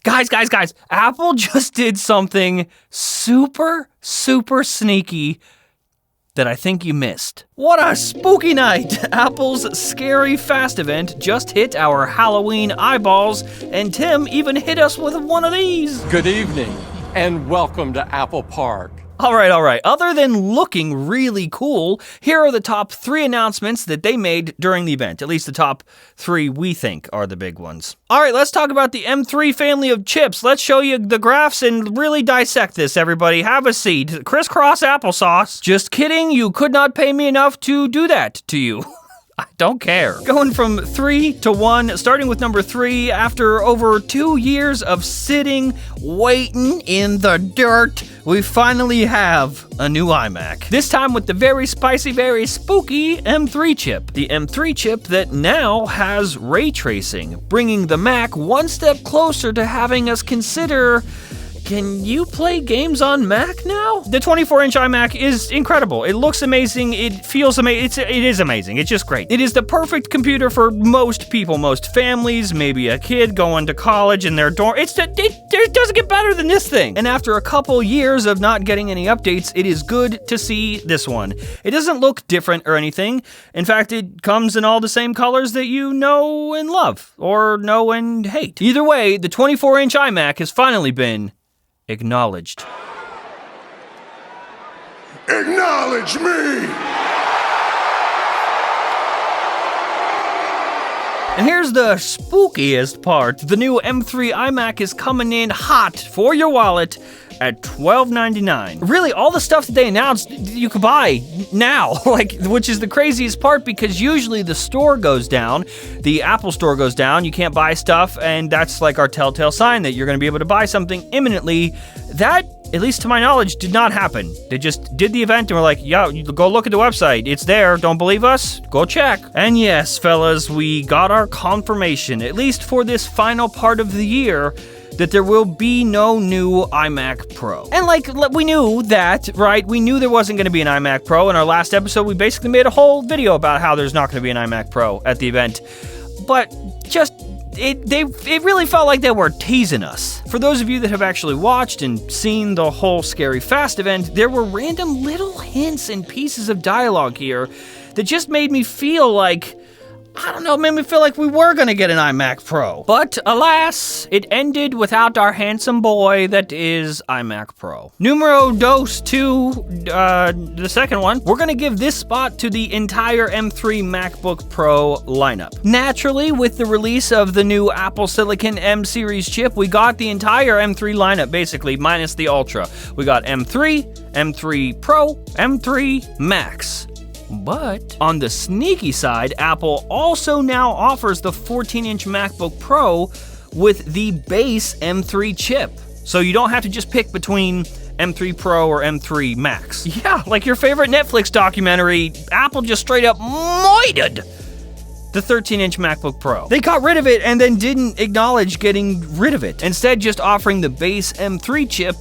Guys, Apple just did something super sneaky that I think you missed. What a spooky night! Apple's Scary Fast event just hit our Halloween eyeballs, and Tim even hit us with one of these. Good evening, and welcome to Apple Park. All right. Other than looking really cool, here are the top 3 announcements that they made during the event. At least the top 3 we think are the big ones. All right, let's talk about the M3 family of chips. Let's show you the graphs and really dissect this, everybody. Have a seat. Crisscross applesauce. Just kidding, you could not pay me enough to do that to you. I don't care. Going from 3 to 1, starting with number 3, after over 2 years of sitting, waiting in the dirt, we finally have a new iMac. This time with the very spicy, very spooky M3 chip. The M3 chip that now has ray tracing, bringing the Mac one step closer to having us consider, can you play games on Mac now? The 24-inch iMac is incredible. It looks amazing. It feels amazing. It is amazing. It's just great. It is the perfect computer for most people, most families, maybe a kid going to college in their dorm. It doesn't get better than this thing. And after a couple years of not getting any updates, it is good to see this one. It doesn't look different or anything. In fact, it comes in all the same colors that you know and love, or know and hate. Either way, the 24-inch iMac has finally been acknowledged. Acknowledge me! And here's the spookiest part. The new M3 iMac is coming in hot for your wallet at $12.99. Really, all the stuff that they announced, you could buy now, which is the craziest part, because usually the store goes down, the Apple store goes down, you can't buy stuff, and that's like our telltale sign that you're going to be able to buy something imminently. That, at least to my knowledge, did not happen. They just did the event and were like, yeah, you go look at the website. It's there. Don't believe us? Go check. And yes, fellas, we got our confirmation, at least for this final part of the year, that there will be no new iMac Pro. And we knew that, right? We knew there wasn't going to be an iMac Pro. In our last episode, we basically made a whole video about how there's not going to be an iMac Pro at the event. But just, it really felt like they were teasing us. For those of you that have actually watched and seen the whole Scary Fast event, there were random little hints and pieces of dialogue here that just made me feel like, I don't know, made me feel like we were going to get an iMac Pro. But alas, it ended without our handsome boy that is iMac Pro. Numero dos to the second one, we're going to give this spot to the entire M3 MacBook Pro lineup. Naturally, with the release of the new Apple Silicon M series chip, we got the entire M3 lineup, basically, minus the Ultra. We got M3, M3 Pro, M3 Max. But on the sneaky side, Apple also now offers the 14-inch MacBook Pro with the base M3 chip. So you don't have to just pick between M3 Pro or M3 Max. Yeah, like your favorite Netflix documentary, Apple just straight up moited the 13-inch MacBook Pro. They got rid of it and then didn't acknowledge getting rid of it. Instead, just offering the base M3 chip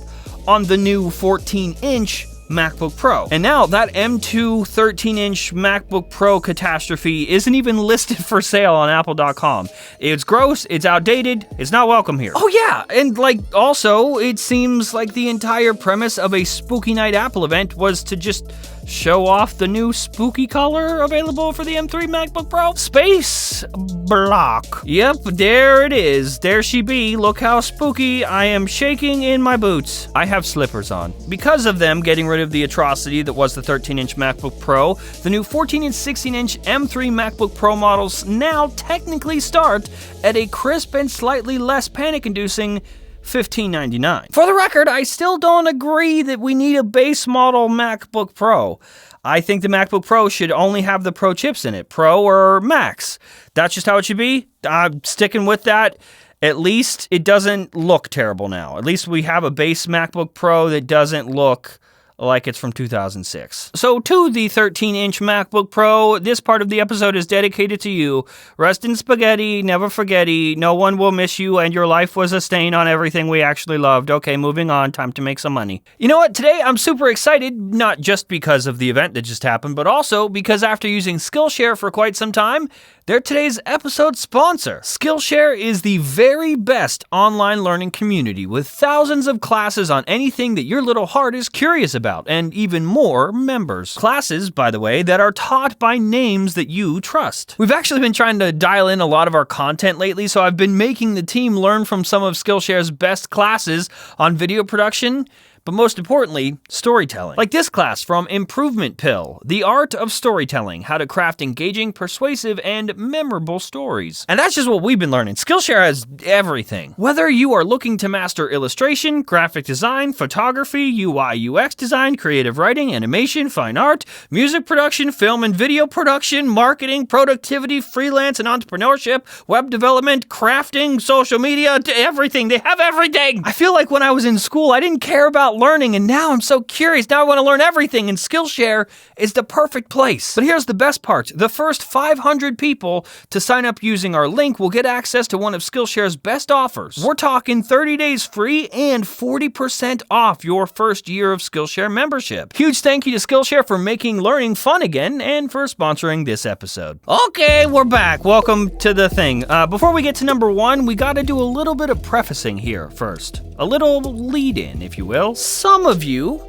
on the new 14-inch MacBook Pro. And now that M2 13-inch MacBook Pro catastrophe isn't even listed for sale on Apple.com. It's gross, it's outdated, it's not welcome here. Oh yeah, and also, it seems like the entire premise of a Spooky Night Apple event was to just show off the new spooky color available for the M3 MacBook Pro. Space block. Yep, there it is. There she be. Look how spooky. I am shaking in my boots. I have slippers on. Because of them getting rid of the atrocity that was the 13-inch MacBook Pro, the new 14 and 16-inch M3 MacBook Pro models now technically start at a crisp and slightly less panic-inducing $15.99. For the record, I still don't agree that we need a base model MacBook Pro. I think the MacBook Pro should only have the Pro chips in it, Pro or Max. That's just how it should be. I'm sticking with that. At least it doesn't look terrible now. At least we have a base MacBook Pro that doesn't look like it's from 2006. So to the 13-inch MacBook Pro, this part of the episode is dedicated to you. Rest in spaghetti, never forgetty, no one will miss you, and your life was a stain on everything we actually loved. Okay, moving on, time to make some money. You know what, today I'm super excited, not just because of the event that just happened, but also because after using Skillshare for quite some time, they're today's episode sponsor. Skillshare is the very best online learning community with thousands of classes on anything that your little heart is curious about, and even more members. Classes, by the way, that are taught by names that you trust. We've actually been trying to dial in a lot of our content lately, so I've been making the team learn from some of Skillshare's best classes on video production, but most importantly, storytelling. Like this class from Improvement Pill, The Art of Storytelling, How to Craft Engaging, Persuasive, and Memorable Stories. And that's just what we've been learning. Skillshare has everything. Whether you are looking to master illustration, graphic design, photography, UI, UX design, creative writing, animation, fine art, music production, film and video production, marketing, productivity, freelance and entrepreneurship, web development, crafting, social media, everything. They have everything. I feel like when I was in school, I didn't care about learning, and now I'm so curious. Now I want to learn everything, and Skillshare is the perfect place. But here's the best part. The first 500 people to sign up using our link will get access to one of Skillshare's best offers. We're talking 30 days free and 40% off your first year of Skillshare membership. Huge thank you to Skillshare for making learning fun again and for sponsoring this episode. Okay, we're back. Welcome to the thing. Before we get to number one, we gotta do a little bit of prefacing here first. A little lead-in, if you will. Some of you,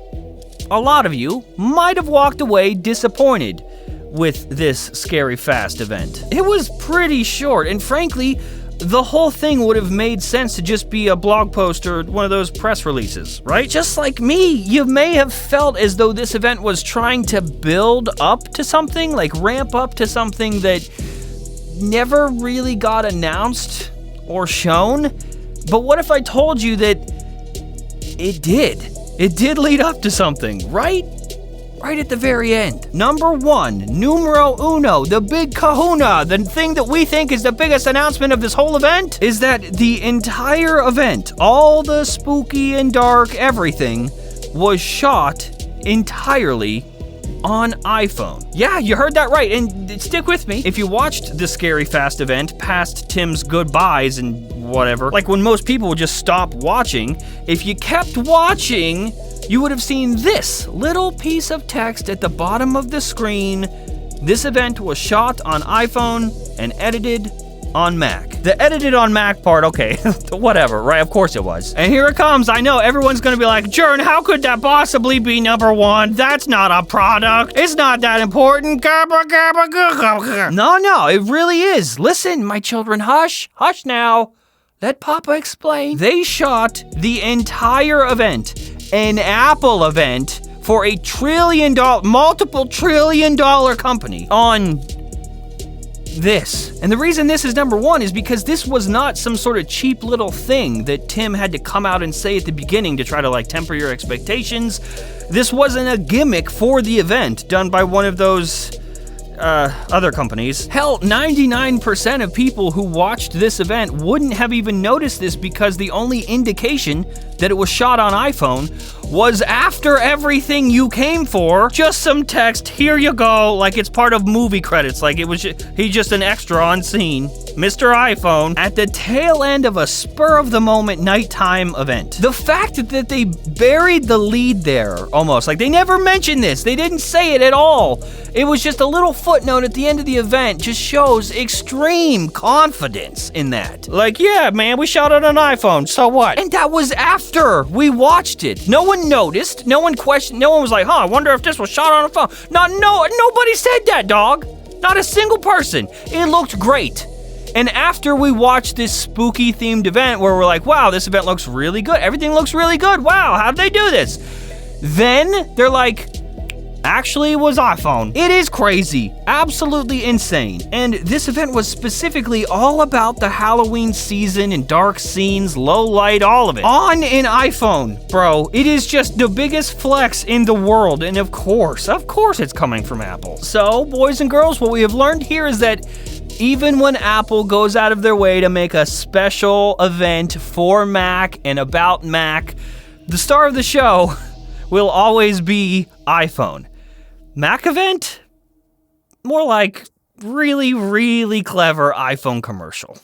a lot of you, might have walked away disappointed with this Scary Fast event. It was pretty short, and frankly, the whole thing would have made sense to just be a blog post or one of those press releases, right? Just like me, you may have felt as though this event was trying to build up to something, like ramp up to something that never really got announced or shown. But what if I told you that it did? It did lead up to something, right? Right at the very end. Number one, numero uno, the big kahuna, the thing that we think is the biggest announcement of this whole event, is that the entire event, all the spooky and dark everything, was shot entirely on iPhone. Yeah, you heard that right, and stick with me. If you watched the Scary Fast event past Tim's goodbyes and whatever, like when most people would just stop watching, if you kept watching, you would have seen this little piece of text at the bottom of the screen. This event was shot on iPhone and edited on Mac. The edited on Mac part, okay, whatever, right? Of course it was. And here it comes. I know everyone's gonna be like, Jern, how could that possibly be number one? That's not a product. It's not that important. No, it really is. Listen, my children, hush now. Let Papa explain. They shot the entire event, an Apple event, for a multiple trillion dollar company on this. And the reason this is number one is because this was not some sort of cheap little thing that Tim had to come out and say at the beginning to try to temper your expectations. This wasn't a gimmick for the event done by one of those other companies. Hell, 99% of people who watched this event wouldn't have even noticed this because the only indication that it was shot on iPhone was after everything you came for, just some text, here you go, like it's part of movie credits, like he's just an extra on scene. Mr. iPhone, at the tail end of a spur-of-the-moment nighttime event. The fact that they buried the lead there, almost, like they never mentioned this, they didn't say it at all. It was just a little footnote at the end of the event, just shows extreme confidence in that. Like, yeah, man, we shot it on iPhone, so what? And that was after we watched it. No one noticed, no one questioned, no one was like, I wonder if this was shot on a phone. Nobody said that, dog. Not a single person. It looked great. And after we watched this spooky themed event where we're like, wow, this event looks really good. Everything looks really good. Wow, how'd they do this? Then they're like, actually it was iPhone. It is crazy. Absolutely insane. And this event was specifically all about the Halloween season and dark scenes, low light, all of it. On an iPhone, bro. It is just the biggest flex in the world. And of course it's coming from Apple. So, boys and girls, what we have learned here is that even when Apple goes out of their way to make a special event for Mac and about Mac, the star of the show will always be iPhone. Mac event? More like really, really clever iPhone commercial.